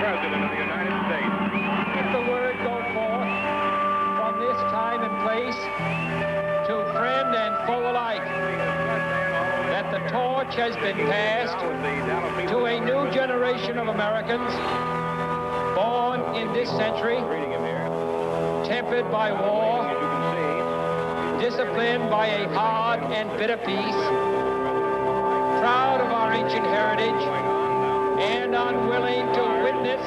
President of the United States. If the word go forth from this time and place to friend and foe alike that the torch has been passed to a new generation of Americans born in this century, tempered by war, disciplined by a hard and bitter peace, proud of our ancient heritage, and unwilling to witness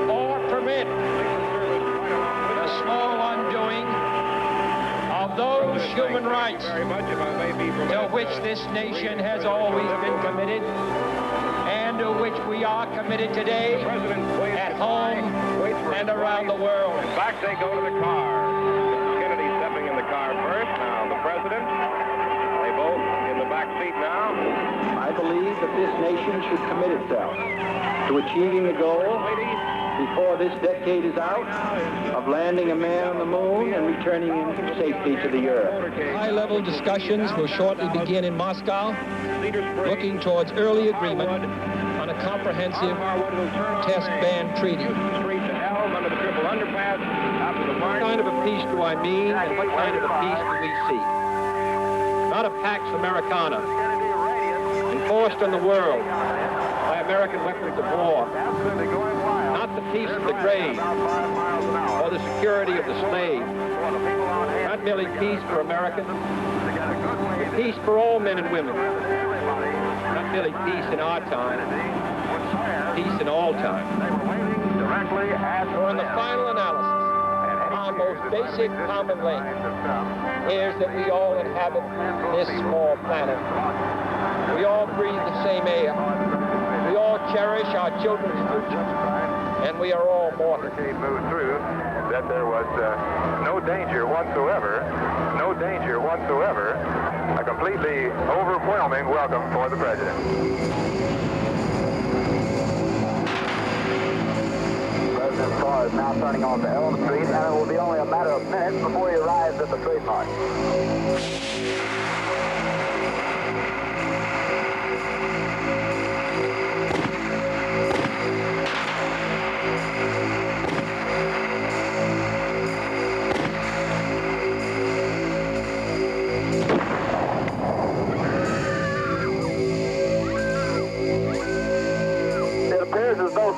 or permit the slow undoing of those human rights to which this nation has always been committed and to which we are committed today at home and around the world. Back they go to the car. Kennedy stepping in the car first. Now the President. They both in the back seat now. I believe that this nation should commit itself to achieving the goal before this decade is out of landing a man on the moon and returning him safely to the earth. High-level discussions will shortly begin in Moscow, looking towards early agreement on a comprehensive test ban treaty. What kind of a peace do I mean, and what kind of a peace do we seek? Not a Pax Americana, enforced on the world by American weapons of war. Not the peace of the grave or the security of the slave. Not merely peace for Americans, but peace for all men and women. Not merely peace in our time, peace in all time. For in the final analysis, our most basic common link is that we all inhabit this small planet. We all breathe the same air. We all cherish our children's future. And we are all mortal. Moved through that there was no danger whatsoever, a completely overwhelming welcome for the President. President's car is now turning on to Elm Street, and it will be only a matter of minutes before he arrives at the trademark.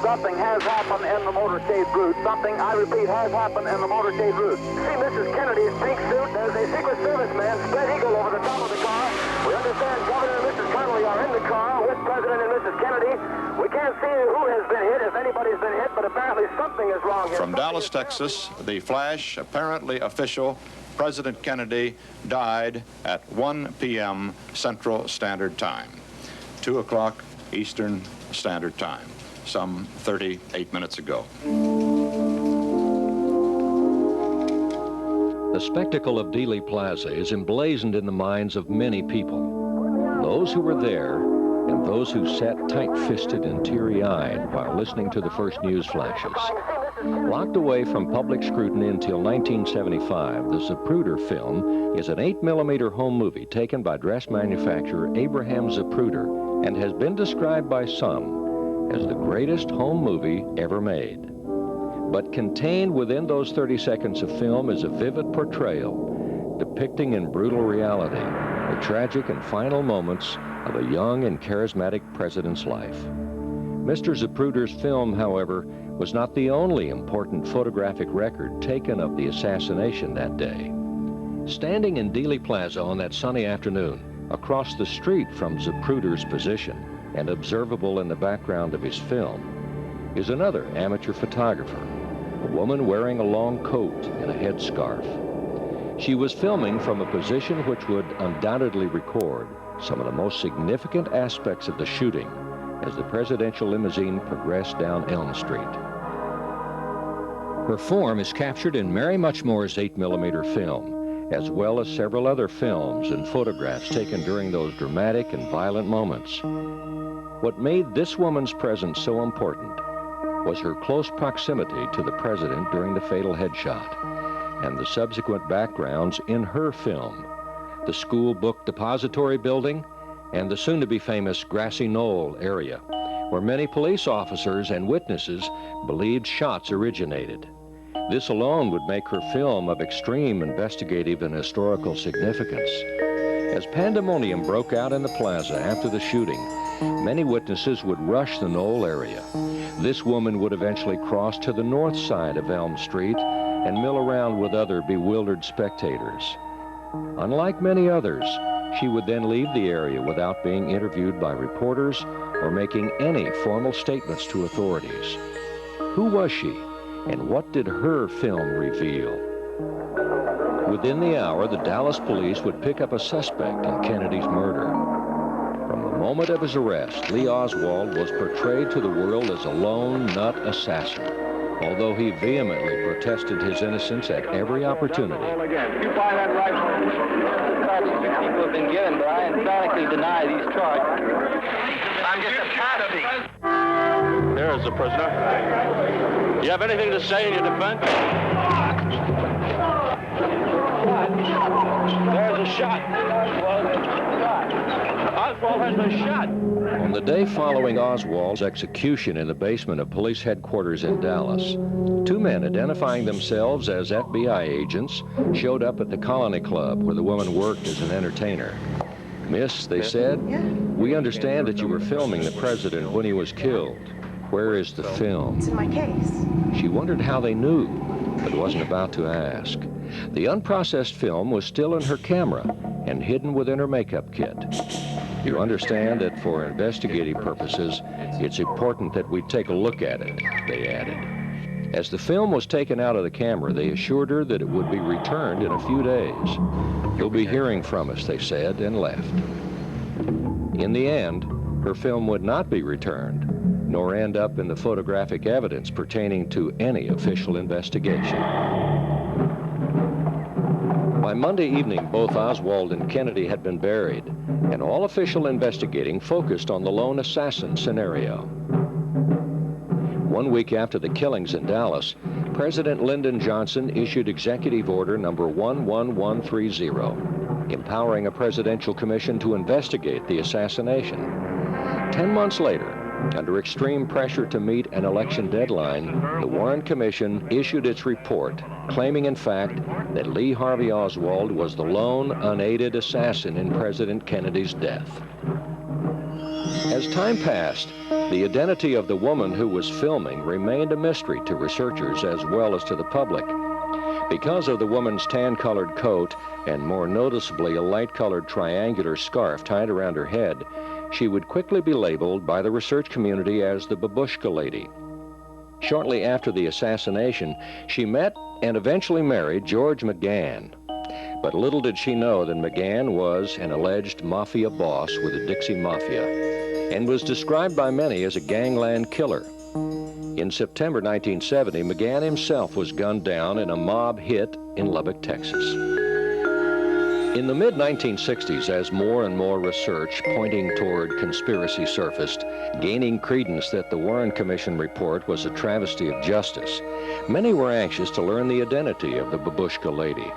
Something has happened in the motorcade route. Something, I repeat, has happened in the motorcade route. See Mrs. Kennedy's pink suit. There's a Secret Service man spread eagle over the top of the car. We understand Governor and Mrs. Connolly are in the car with President and Mrs. Kennedy. We can't see who has been hit, if anybody's been hit, but apparently something is wrong here. From Dallas, Texas, the flash, apparently official, President Kennedy died at 1 p.m. Central Standard Time, 2 o'clock Eastern Standard Time, some 38 minutes ago. The spectacle of Dealey Plaza is emblazoned in the minds of many people. Those who were there and those who sat tight-fisted and teary-eyed while listening to the first news flashes. Locked away from public scrutiny until 1975, the Zapruder film is an 8mm home movie taken by dress manufacturer Abraham Zapruder and has been described by some as the greatest home movie ever made. But contained within those 30 seconds of film is a vivid portrayal depicting in brutal reality the tragic and final moments of a young and charismatic president's life. Mr. Zapruder's film, however, was not the only important photographic record taken of the assassination that day. Standing in Dealey Plaza on that sunny afternoon, across the street from Zapruder's position and observable in the background of his film, is another amateur photographer, a woman wearing a long coat and a headscarf. She was filming from a position which would undoubtedly record some of the most significant aspects of the shooting as the presidential limousine progressed down Elm Street. Her form is captured in Mary Muchmore's 8mm film, as well as several other films and photographs taken during those dramatic and violent moments. What made this woman's presence so important was her close proximity to the president during the fatal headshot and the subsequent backgrounds in her film, the school book depository building and the soon-to-be famous Grassy Knoll area, where many police officers and witnesses believed shots originated. This alone would make her film of extreme investigative and historical significance. As pandemonium broke out in the plaza after the shooting, many witnesses would rush the Knoll area. This woman would eventually cross to the north side of Elm Street and mill around with other bewildered spectators. Unlike many others, she would then leave the area without being interviewed by reporters or making any formal statements to authorities. Who was she, and what did her film reveal? Within the hour, the Dallas police would pick up a suspect in Kennedy's murder. From the moment of his arrest, Lee Oswald was portrayed to the world as a lone nut assassin, although he vehemently protested his innocence at every opportunity. You find that right? People have been given, but I emphatically deny these charges. I'm just a patsy. There is the prisoner. You have anything to say in your defense? There's a shot. Oswald has been shot. On the day following Oswald's execution in the basement of police headquarters in Dallas, two men identifying themselves as FBI agents showed up at the Colony Club where the woman worked as an entertainer. Miss, they said, we understand that you were filming the president when he was killed. Where is the film? It's in my case. She wondered how they knew, but wasn't about to ask. The unprocessed film was still in her camera and hidden within her makeup kit. You understand that for investigative purposes, it's important that we take a look at it, they added. As the film was taken out of the camera, they assured her that it would be returned in a few days. You'll be hearing from us, they said, and left. In the end, her film would not be returned, nor end up in the photographic evidence pertaining to any official investigation. By Monday evening, both Oswald and Kennedy had been buried, and all official investigating focused on the lone assassin scenario. 1 week after the killings in Dallas, President Lyndon Johnson issued Executive Order number 11130, empowering a presidential commission to investigate the assassination. 10 months later, under extreme pressure to meet an election deadline, the Warren Commission issued its report, claiming in fact that Lee Harvey Oswald was the lone unaided assassin in President Kennedy's death. As time passed, the identity of the woman who was filming remained a mystery to researchers as well as to the public. Because of the woman's tan-colored coat and more noticeably a light-colored triangular scarf tied around her head, she would quickly be labeled by the research community as the Babushka lady. Shortly after the assassination, she met and eventually married George McGann. But little did she know that McGann was an alleged mafia boss with the Dixie Mafia and was described by many as a gangland killer. In September 1970, McGann himself was gunned down in a mob hit in Lubbock, Texas. In the mid-1960s, as more and more research pointing toward conspiracy surfaced, gaining credence that the Warren Commission report was a travesty of justice, many were anxious to learn the identity of the Babushka lady.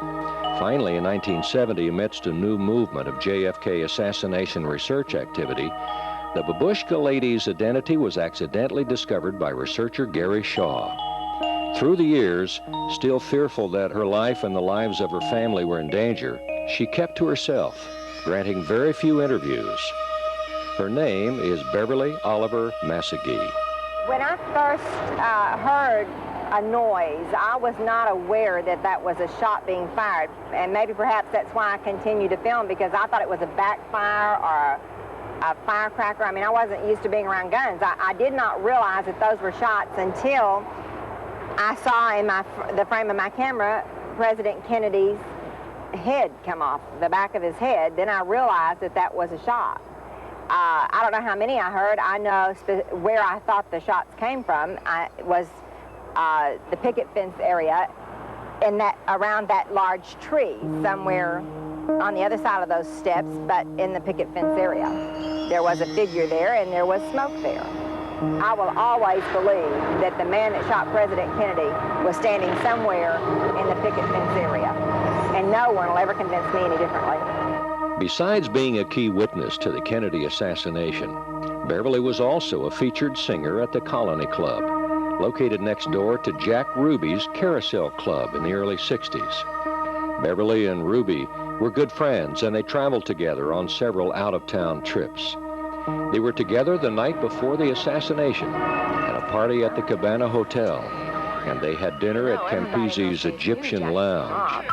Finally, in 1970, amidst a new movement of JFK assassination research activity, the Babushka lady's identity was accidentally discovered by researcher Gary Shaw. Through the years, still fearful that her life and the lives of her family were in danger, she kept to herself, granting very few interviews. Her name is Beverly Oliver Massagee. When I first heard a noise, I was not aware that that was a shot being fired. And maybe perhaps that's why I continued to film, because I thought it was a backfire or a firecracker. I mean, I wasn't used to being around guns. I did not realize that those were shots until I saw in the frame of my camera President Kennedy's head come off, the back of his head. Then I realized that that was a shot. I don't know how many I heard. I know where I thought the shots came from. It was the picket fence area, and that around that large tree somewhere on the other side of those steps, but in the picket fence area. There was a figure there, and there was smoke there. I will always believe that the man that shot President Kennedy was standing somewhere in the picket fence area, and no one will ever convince me any differently. Besides being a key witness to the Kennedy assassination, Beverly was also a featured singer at the Colony Club, located next door to Jack Ruby's Carousel Club in the early 60s. Beverly and Ruby were good friends, and they traveled together on several out-of-town trips. They were together the night before the assassination at a party at the Cabana Hotel, and they had dinner at Campese's Egyptian Lounge.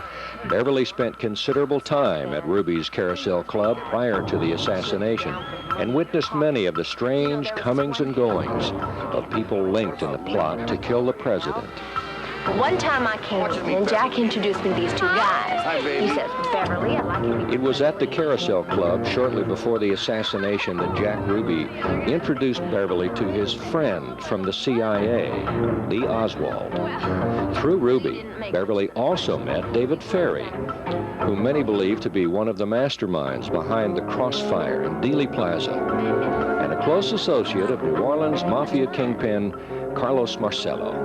Beverly spent considerable time at Ruby's Carousel Club prior to the assassination and witnessed many of the strange comings and goings of people linked in the plot to kill the president. One time I came in and Jack introduced me to these two guys. He says, Beverly, I'd like you to... It was at the Carousel Club shortly before the assassination that Jack Ruby introduced Beverly to his friend from the CIA, Lee Oswald. Through Ruby, Beverly also met David Ferry, whom many believe to be one of the masterminds behind the crossfire in Dealey Plaza, and a close associate of New Orleans mafia kingpin Carlos Marcello.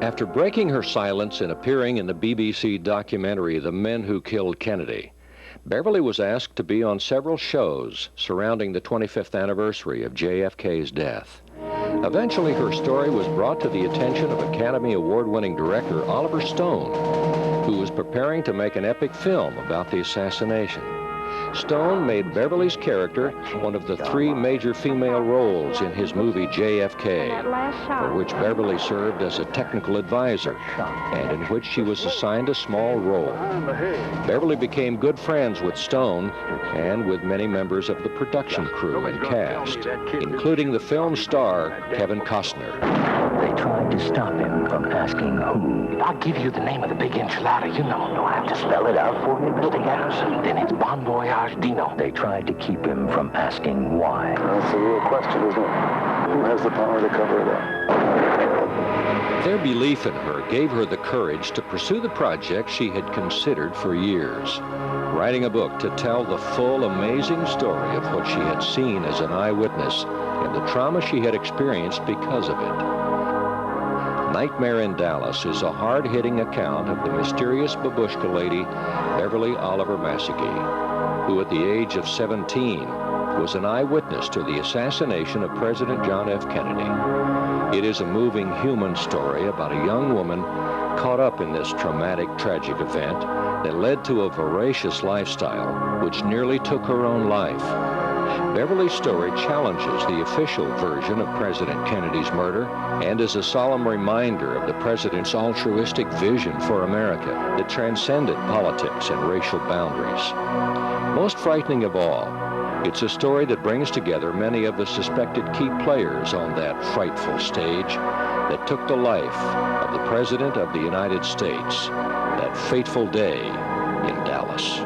After breaking her silence and appearing in the BBC documentary The Men Who Killed Kennedy, Beverly was asked to be on several shows surrounding the 25th anniversary of JFK's death. Eventually, her story was brought to the attention of Academy Award-winning director Oliver Stone, who was preparing to make an epic film about the assassination. Stone made Beverly's character one of the 3 major female roles in his movie JFK, for which Beverly served as a technical advisor, and in which she was assigned a small role. Beverly became good friends with Stone and with many members of the production crew and cast, including the film star Kevin Costner. They tried to stop him from asking who. I'll give you the name of the big enchilada, you know. No, I have to spell it out for you, Mr. Garrison. Then it's Bon Voyage Dino. They tried to keep him from asking why. That's the real question, isn't it? Who has the power to cover it up? Their belief in her gave her the courage to pursue the project she had considered for years, writing a book to tell the full, amazing story of what she had seen as an eyewitness and the trauma she had experienced because of it. Nightmare in Dallas is a hard-hitting account of the mysterious Babushka lady, Beverly Oliver Massey, who at the age of 17 was an eyewitness to the assassination of President John F. Kennedy. It is a moving human story about a young woman caught up in this traumatic, tragic event that led to a voracious lifestyle which nearly took her own life. Beverly's story challenges the official version of President Kennedy's murder and is a solemn reminder of the president's altruistic vision for America that transcended politics and racial boundaries. Most frightening of all, it's a story that brings together many of the suspected key players on that frightful stage that took the life of the President of the United States that fateful day in Dallas.